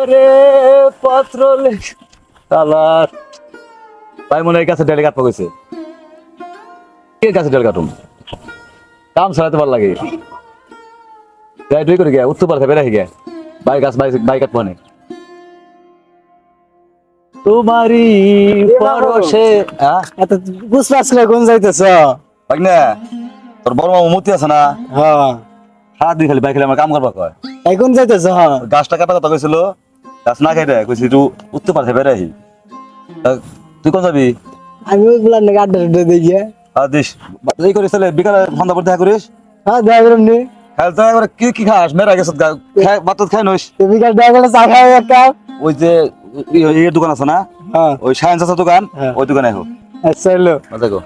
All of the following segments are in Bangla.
করে পত্র লেখ তালার ভাই মনে হয় কাছে ডেলে কাটপা গেছে কে কাছে ডেল কাটুন কাম ছাড়াতে ভালো লাগে যাই তুই করে গিয়া উত্তর পারতে বেড়ে গিয়া বাই গাছ বাই কাটবো না তোমারই পরশে এত বুঝপারছি না কোন যাইতেছ? ভাই না তোর বড় মামা মতি আছে না হ্যাঁ, সারা দিন খালি বাই খালি আমার কাম করবা কয় এই কোন যাইতেছ? ওই গাছটা কাটা কথা কইছিল গাছ না খাইতে কইছি একটু উঠতে পারছে বেড়ে আহি তুই কোন যাবি আমি ওই বলার নাকি আড্ডা টাড্ডা দিয়ে গিয়ে দিস এই করিস তাহলে বিকালে সন্ধ্যা পর দেখা করিস হ্যাঁ দেখা করুন নি। খাই তো একবার কি কি খাস মেরা গেছ ভাত খাই নইস তুমি কাল দেখা করলে চা খাও একটা। ওই যে ইয়ের দোকান আছে না হ্যাঁ, ওই সায়েন্স আছে দোকান হ্যাঁ। ওই দোকানে হোক আচ্ছা এলো। দেখো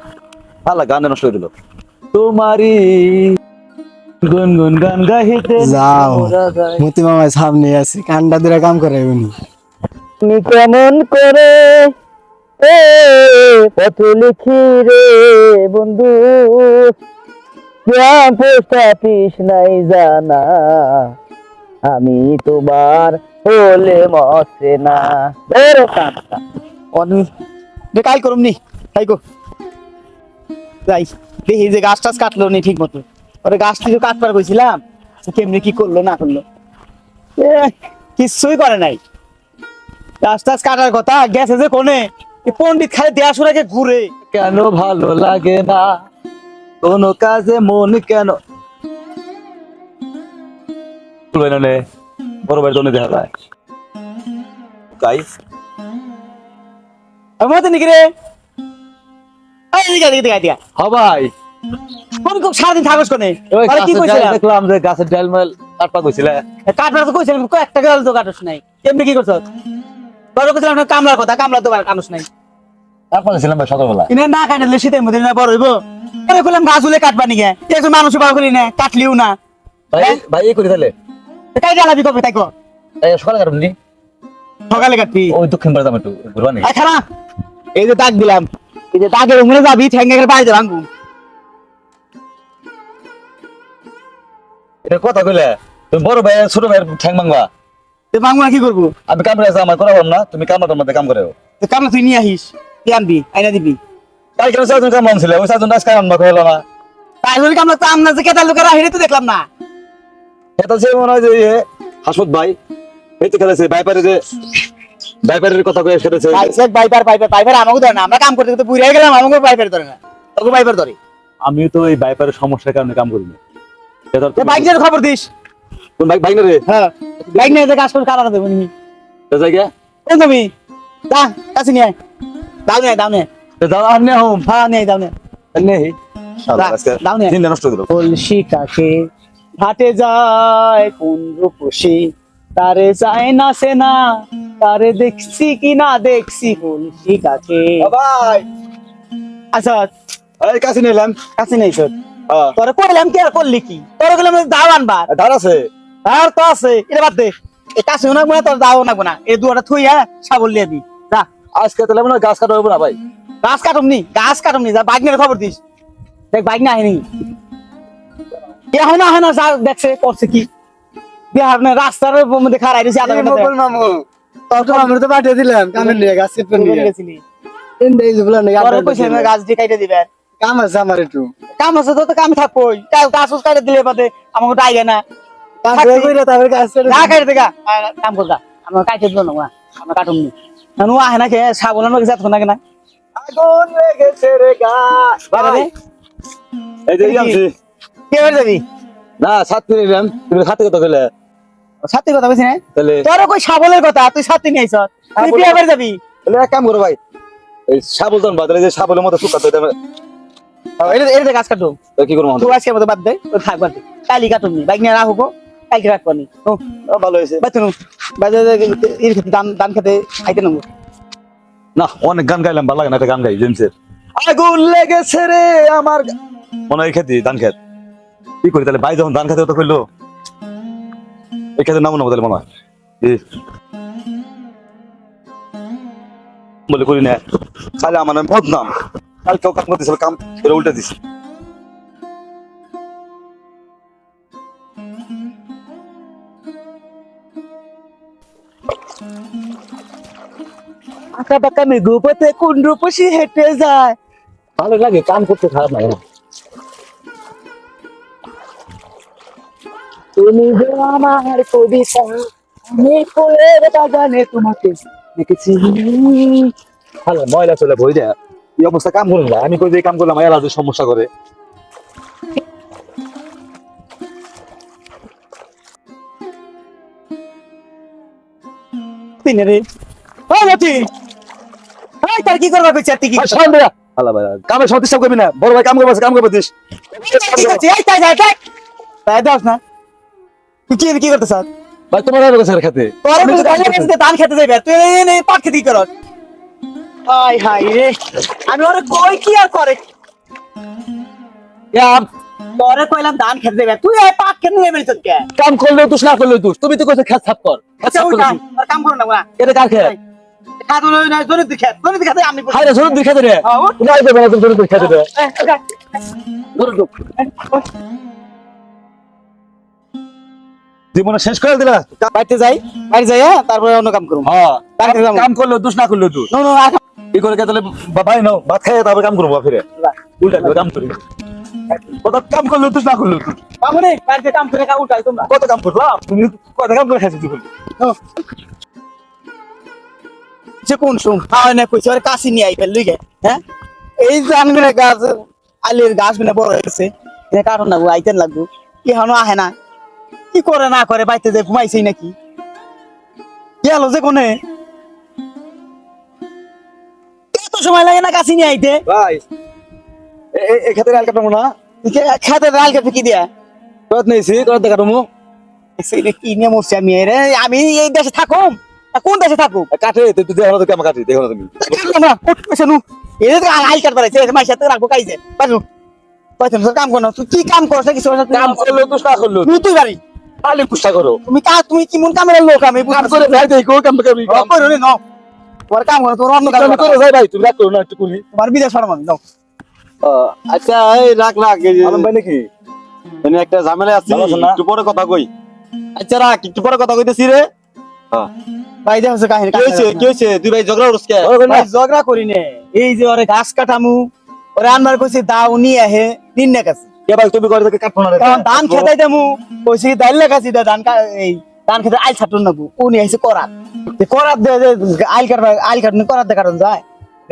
ভালো গান নষ্ট করে দিল তোমারই গুনগুন গান গাহিতে যাও মতি মামার সামনে আছে, কান্ডা দূরে কাম করে উনি। তুমি কেমন করে পথ লিখি রে বন্ধু, পোস্ট অফিস নাই জানা, আমি তোমার হলে মসে না। কাল করুম নি তাই গো যাই দেখি যে গাছ টাছ কাটলো নি ঠিক মতো। ওরে গাছ থেকে কাটবার কইছিলাম, কেমনি কি করলো না করলো কিছুই করে নাই। গাছ টাছ কাটার কথা গেছে যে কোনে পন্ডিত খালি দেয়া সুরাকে ঘুরে। কেন ভালো লাগে না কোন কাজে মন কেন বড় ভাই দনে দেখা যায় গাইস আমার তো নিকি রে হবাই কোন কোন সারাদিন থাকস কোনে কি কইছিলাম দেখলাম যে গাছের ডালমেল কাটপা কইছিলে কাটবার তো কইছিলাম কয়েকটা গেল তো কাটস নাই কেমনি কি করছ? বড় কইছিলাম না কামলার কথা, কামলা তো কাটস নাই। তারপর ছিলাম ভাই সকালবেলা ইনে না কাটলে শীতের মধ্যে না বড় হইব। আরে কইলাম গাছুলে কাটবা নি গে একজন মানুষ বাবা করি না কাটলিও না। ভাই ভাই এই করি তাহলে কাই জ্বালাবি কবে তাই কো সকালে কাটুন নি সকালে কাটবি ওই দক্ষিণ পাড়ে যাবো একটু ঘুরবা নি খানা এই যে দাগ দিলাম, এই যে দাগের উমরে যাবি ঠ্যাঙ্গের বাইরে ভাঙবো। এটা কথা কইলে তুমি বড় ভাই ছোট ভাইয়ের ঠ্যাং ভাঙবা তুই ভাঙবো না কি করবো? আমি কামড়ে আছে আমার করাবো না তুমি কামড়ার মধ্যে কাম করে কামলা তুই নিয়ে আহিস, তুই আনবি আইনা দিবি। কাল কেন চারজন কাম আনছিলে ওই চারজন আজকে আনবা কইলো না তাই জন্য কামলা তো আমনা যে কেতার লোকেরা হেরে তো দেখলাম না। এটা যে মনে হয় যে হাসমত ভাই এই তো খেলেছে বাইপারে যে বাইপারের কথা কয়ে খেলেছে বাইসেক বাইপার বাইপার বাইপার আমাকে ধরে না, আমরা কাম করতে করতে বুড়িয়ে গেলাম, আমাকে বাইপার ধরে না, তোকে বাইপার ধরে। আমি তো এই বাইপারের সমস্যার কারণে কাম করি না বাইক নিয়ে খবর দিস। কোন বাইক না রে হ্যাঁ বাইক নিয়ে কাজ করে কারা দেবো নি জায়গা কোন তুমি যা কাছে নিয়ে আয়, দাও নে দাও নে যাও আপনি হোম হ্যাঁ নে দাও নে নেই দাও নে। দিন নষ্ট করে কলসি কাকে ঘাটে যায় কোন রূপসী, তারে যায় না সে না, তারে দেখছি কি না দেখছি কলসি কাকে। ভাই আচ্ছা এই কাছে নিলাম কাছে নেই তোর, হ্যাঁ তোরে কইলাম কি আর করলি কি, তোরে কইলাম দাও আনবার ধার আছে আর তো আছে এটা বাদ দে, এ কাছে নাকবো না তোর দাও নাকবো না, এই দুয়াটা থুইয়া সাবল লিয়ে দি যা। আজকে তাহলে মনে হয় গাছ কাটা হবে না ভাই গাছ কাটমনি যা বাইক নিয়ে খবর দিস, দেখ বাইক না আহেনি এখন আহে না যা দেখছে করছে কি বিহার না রাস্তার মধ্যে খাড়াই দিছে আধা ঘন্টা মামু তোর মামুর তো পাঠিয়ে দিলাম কামের নিয়ে গাছ কেটে নিয়ে গেছিলি এই যে বলা নাকি তোরে কইছে না গাছ দিয়ে কাইটে দিবেন, কাম আছে আমার একটু কাম আছে তো কাম থাকবই, গাছ কাইটে দিলে বাদে আমাকে ডাইগে না কাম করে কইরা তারপরে গাছ কেটে যা কাইটে দেখা কাম কর যা, আমরা কাইটে দিল না আমরা কাটুমনি নানু আহে না কে ছাগলের মধ্যে যাত না কেনা আগুন লেগেছে রে গাছ ভাই এই যে যাচ্ছি কে বের যাবি না ছাত্রী নিলাম তুমি খাতে কথা কইলে সাথী কথা কইছিস না তাহলে তোর কই ছাগলের কথা তুই সাথী নিয়ে আইছ, তুই বিয়া বের যাবি তাহলে এক কাম করো ভাই এই সাবল জন বাদলে যে সাবলের মতো শুকাতে এটা গাছ কাটো কি করবো তুই আজকে মতো বাদ দে ওই থাক বাদ দে কালি কাটুমনি বাইক নিয়ে রাখবো কালকে রাখবানি ও ভালো হয়েছে বাচ্চা বাজে দান খেতে খাইতে নেবো না অনেক গান গাইলাম ভালো লাগে না একটা গান গাই জেমসের আগুন লেগেছে রে আমার মনে হয় খেতি ধান খেত কি করি তাহলে ভাই যখন ধান খেতে তো করলো এই খেতে নামো না তাহলে মনে হয় বলে করি না তাহলে আমার বদনাম কাল কেউ কাম করতেছিল কাম করে উল্টে দিছি আঁকা বাঁকা মেঘপথে কোন রূপসী হেঁটে যায়। ভালো লাগে, কাম করতে খারাপ লাগে না। তুমি যে আমার কবিতা, আমি ফুলের বাগানে তোমাকে দেখেছি। ভালো ময়লা চলে বই দেয়, এই অবস্থা কাম করুন না। আমি কই যে কাম করলাম এলা যে সমস্যা করে। তিনে রে ও মতি, এই তার কি করবা কইছে তুই কি করছিস? শান্ত হয়ে হালা ভাই, কামে সব ডিস্টার্ব করবি না। বড় ভাই কাম করবে, কাম করবে দিস। কি করছিস? এই তাই তাই দাস না, তুই কি করতেছ? ভাই তোমার আর গেছে খেতে। তোর তো ধান খেতে ধান খেতে যাইবে, তুই এই পাট খেতে কি করছ? হাই হাই রে, আমি ওরে কই কি আর করে? তোরে কইলাম ধান খেতে যাইবে, তুই এই পাট খেতে যাইবে তো কে? কাম করলে তুই না করলে তুই, তুমি তো কইছ খেত সাফ কর। আচ্ছা ওই কাম করো না ওরা। এটা কার খেত? খাদ না জোরে দিকে আমি হাই রে জোরে দিখা দে রে। হ্যাঁ, ও। না দেবে না জোরে দিখা দে রে। জোরে দো। জীবনে শেষ করে দিলা। বাইতে যাই, বাইরে যাই হ্যাঁ, তারপরে অন্য কাম করব। হ্যাঁ ধান খেতে যাবো। কাম করলে তুই না করলে তুই। নো নো আর কি করে তাহলে ভাই নাও ভাত খাইয়ে তারপর কাম করবো ফিরে। উল্টা করে কাম করি। কত কাম করলে তুই না করলে তুই। বাবুরে বাইরে কাম করে উঠাই তোমরা। কত কাম করলাম তুমি, কত কাম করে খাইছিস তুই। যে কোন সুম খাওয়া না কইছে ওর কাশি নিয়ে আই ফেললি গে হ্যাঁ, এই যে আনগুলো গাছ আলের গাছ গুলো বড় হয়ে গেছে, এটা কারণ না আইতেন লাগবো, কি হনো আহে না, কি করে না করে বাইতে যে ঘুমাইছেই নাকি গেল যে কোনে, এত সময় লাগে না কাশি নিয়ে আইতে। ভাই এই ক্ষেত্রে আল কাটবো না। খেতে ডাল খেতে কি দিয়া কত নেছি কত দেখা তুমি সেটা কি নিয়ে মরছি আমি রে, আমি এই দেশে থাকুম না কোন দেশে থাকুম? কাটে তুই দেখো না, কাম কাটি দেখো না তুমি। না কোট পয়সা নু এই যে আই কাট বাড়াইছে মাই সাথে রাখবো কাইছে বাজু পয়সা নু কাম করো, তুই কি কাম করছ কিছু কাম করলে তুই না করলে তুই তুই বাড়ি খালি কুস্তা করো। তুমি কি মন কামের লোক, আমি কাম করে ভাই দেখো কাম করবি কাম করো রে নাও, তোমার কাম করো, তোমার অন্য কাম করে করো, যাই ভাই তুমি রাখ করো না একটু করি। তোমার বিদেশ ফার্ম আমি নাও। আচ্ছা এই রাখ রাখ, এই যে আলম ভাই নাকি এনে একটা ঝামেলা আছে, ভালো আছো না? একটু পরে কথা কই। আচ্ছা রাখ, একটু পরে কথা কইতেছি রে। ভাই দেখো কাহিনী কি হইছে দুই ভাই ঝগড়া করছ কে? ভাই ঝগড়া করি নে, এই যে ওরে ঘাস কাটামু ওরে আনবার কইছি দাও নিয়ে আহে নিন না কাছে, এ ভাই তুমি করে দেখে কাটবো না রে। কারণ ধান খেতাই দেমু কইছি দাইল লাগাছি ধান এই ধান খেতে আইল ছাটুন নাবু উনি আইছে করাত করাত দে আইল কাটনি করাত দে কারণ যায়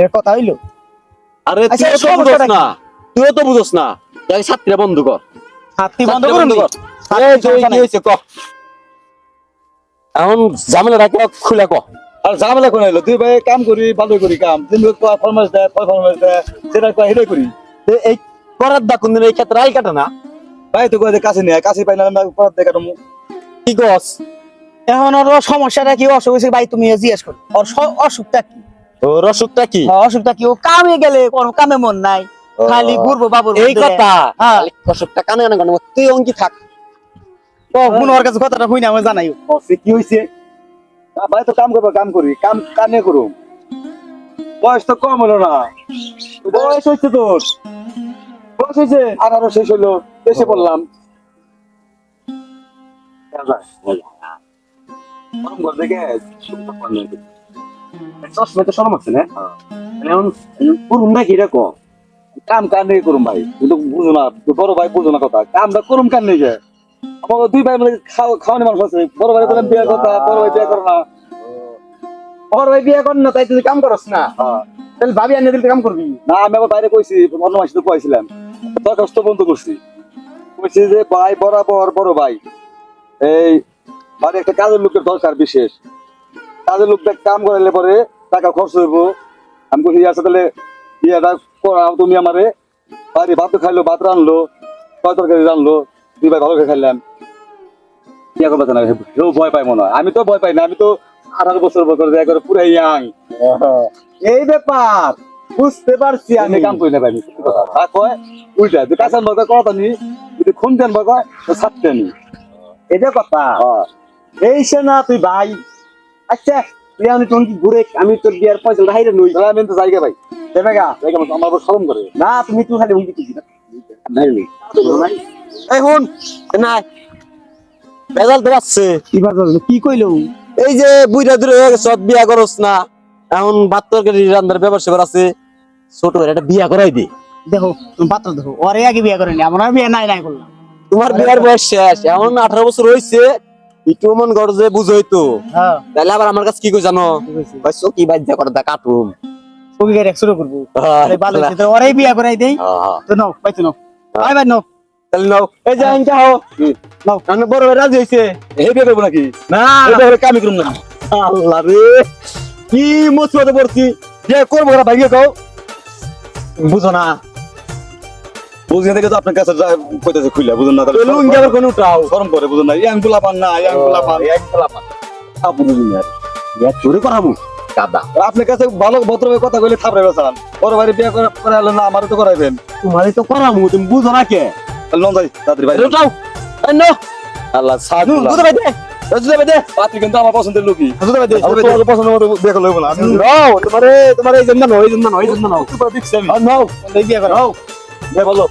এর কথা হইলো। আরে আচ্ছা, তুইও তো সমস্যাটা বুঝছ না, তুইও তো বুঝছ না, এই ছাত্রীরা বন্ধ কর, হাতি বন্ধ ছাত্রীরা করুন কর। এই যে কি হইছে ক, এখন ঝামেলাটা কে খুলে ক। আর ঝামেলা কোন হইলো, দুই ভাই কাম করি ভালো করি কাম, তিন লোক ফরমাস দেয় ফরমাস দেয় সেটা কয় হেডে করি। এই করার দা কোনদিন এই ক্ষেত্রে আইল কাটে না, ভাই তো কয় যে কাছে নিয়ে কাছে পাইলে আমি পড়ার দেখা তুমি কি গছ? এখন ওর সমস্যাটা কি অসুখ হয়েছে ভাই তুমি জিজ্ঞেস করো ওর অসুখটা কি, ওর অসুখটা কি? অসুখটা কি, ও কামে গেলে কোনো কামে মন নাই খালি ঘুরবো বাবুর এই কথা হ্যাঁ খালি অসুখটা কানে কানে কানে, তুই অঙ্কি থাক। কোন ওর কাছে কথাটা হই না আমি জানাই কি হয়েছে। ভাই তো কাম করবো কাম করি কাম কানে করুম, বয়স তো কম হলো না। বয়স হয়েছে তোর, বয়স হয়েছে 18 শেষ হলো, দেশে পড়লাম। চশমা তো সরম আছে না, এখন করুম নাকি এরকম কাম কান নিয়ে করুম ভাই, তুই তো বুঝো না, বড় ভাই বুঝো না কথা, কামটা করুম কান নিয়ে যায়। আমার দুই ভাই মানে খাওয়ানি মানুষ আছে, বড় ভাই বলেন বিয়ে কথা, বড় ভাই বিয়ে করো না, ওর ভাই বিয়ে কর না, তাই তুই কাম করস না, তাহলে ভাবি আনিয়ে দিলে কাম করবি। না আমি আবার বাইরে কইছি, অন্য মাসে তো কইছিলাম দরখাস্ত বন্ধ করছি, কইছি যে ভাই বরাবর বড় ভাই এই বাড়ি একটা কাজের লোকের দরকার বিশেষ, কাজের লোকটা কাম করাইলে পরে টাকা খরচ হইব। আমি কইছি আচ্ছা তাহলে বিয়েটা করাও তুমি আমারে, বাড়ি ভাত তো খাইলো, ভাত রানলো, তয় তরকারি রানলো, দুই ভাই ভালো করে খাইলাম, বিয়ে করবে না কেউ ভয় পাই মনে হয়। আমি তো ভয় পাই না, আমি তো 18 বছর বছর একবার পুরো ইয়াং। এই ব্যাপার বুঝতে পারছি আমি আমি। কাম করি না ভাই, আমি সত্যি কথা। আর কয় উল্টা তুই কাঁচান বকা কথা নি, যদি খুন দেন বকা তো ছাড়তে নি। এটা কথা এই সে না তুই ভাই। আচ্ছা তুই আমি তোর কি ঘুরে আমি তোর বিয়ার পয়সা হাইরে নই তাহলে আমি তো জায়গা ভাই, দেবেগা জায়গা আমার উপর শরম করে না, তুমি তুই খালি উইকি তুই নাই নি। এই হুন না বেজাল তো আসছে। কি কইলো এই যে বুইরা দূরে হয়ে গেছ, বিয়া করস না, এখন ভাত তরকারি রান্নার ব্যবসা করা আছে, ছোট করে একটা বিয়া করাই দে। দেখো তুমি পাত্র দেখো, ওরে আগে বিয়ে করেনি, আমার আর বিয়ে নাই নাই করলাম। তোমার বিয়ার বয়স শেষ, এখন 18 বছর হয়েছে, একটু মন গড় যে বুঝোই তো। হ্যাঁ তাহলে আবার আমার কাছে কি কই জানো, কইছো কি বাজ্যা করতা কাটুম। ওকে গিয়ে শুরু করবো, হ্যাঁ, আরে ভালো হয়েছে তো, ওরে বিয়ে করাই দেই। তো নাও পাইছো নাও, ভাই ভাই নাও তাহলে নাও, এই যে আইনটা হও নাও। আমি বড় ভাই রাজি হইছে, এই বিয়ে করবো নাকি? না এই বিয়ে করে কামই করুম না। আল্লাহ রে, কি মুসিবতে পড়ছি। বিয়ে করবো না ভাই, কও বুঝো না, বুঝিয়ে দেখে তো আপনার কাছে কইতেছে খুলে বুঝুন না, তাহলে লুঙ্গি আবার কোন উঠাও। শরম করে বুঝুন না, ইয়াং গুলা পান না, ইয়াং গুলা পান, আপনি বুঝুন না। বিয়া চুরি করামু কাদা। আপনার কাছে ভালো ভদ্রভাবে কথা কইলে থাপড়ে বেসান, বড় ভাই বিয়ে করে হলো না, আমারও তো করাইবেন। তোমারই তো করামু, তুমি বুঝো না কে। তাহলে লন যাই তাড়াতাড়ি ভাই। উঠাও, এই নাও। আল্লাহ সাদ দুধ ভাই দে, দুধ ভাই দে, পাত্রী কিন্তু আমার পছন্দের লোকই। দুধ ভাই দে। আমার তোমার পছন্দের মতো বিয়ে করলে হইব না। নাও, তোমারে তোমারে এই জন্য নাও, এই জন্য নাও, এই জন্য নাও। সুপার দিচ্ছি আমি। নাও, বিয়ে করো। নাও। বিয়ে বলো